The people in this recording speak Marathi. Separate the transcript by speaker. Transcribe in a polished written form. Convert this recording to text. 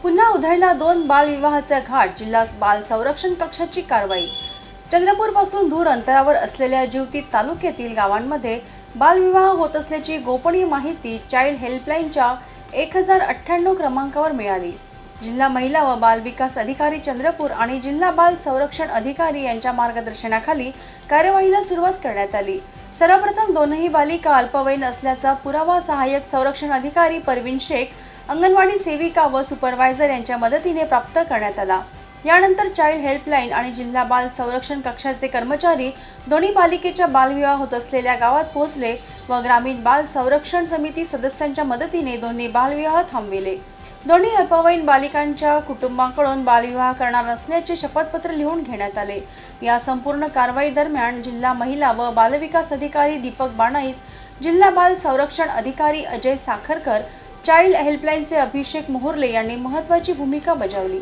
Speaker 1: पुन्हा उधळला 2 बालविवाहाचा घाट। जिल्हा बाल संरक्षण कक्षाची कारवाई। चंद्रपूरपासून दूर अंतरावर असलेल्या जिवती तालुक्यातील गावांमध्ये बालविवाह होत असल्याची गोपनीय माहिती चाइल्ड हेल्पलाईनच्या 1098 क्रमांकावर मिळाली। जिल्हा महिला व बाल विकास अधिकारी चंद्रपूर आणि जिल्हा बाल संरक्षण अधिकारी यांच्या मार्गदर्शनाखाली कार्यवाहीला सुरुवात करण्यात आली। सर्वप्रथम दोनही बालिका अल्पवयीन असल्याचा पुरावा सहाय्यक संरक्षण अधिकारी परवीन शेख, अंगणवाडी सेविका व सुपरवायझर यांच्या मदतीने प्राप्त करण्यात आला। यानंतर चाइल्ड हेल्पलाईन आणि जिल्हा बाल संरक्षण कक्षाचे कर्मचारी दोन्ही बालिकेच्या बालविवाह होत असलेल्या गावात पोहोचले व ग्रामीण बाल संरक्षण समिती सदस्यांच्या मदतीने दोन्ही बालविवाह थांबविले। दोन्ही अल्पवयीन बालिकांच्या कुटुंबाकडून बालविवाह करणार नसल्याचे शपथपत्र लिहून घेण्यात आले। या संपूर्ण कारवाई दरम्यान जिल्हा महिला व बालविकास अधिकारी दीपक बाणाईत, जिल्हा बाल संरक्षण अधिकारी अजय साखरकर, चाइल्ड हेल्पलाईनचे अभिषेक मोहर्ले यांनी महत्त्वाची भूमिका बजावली।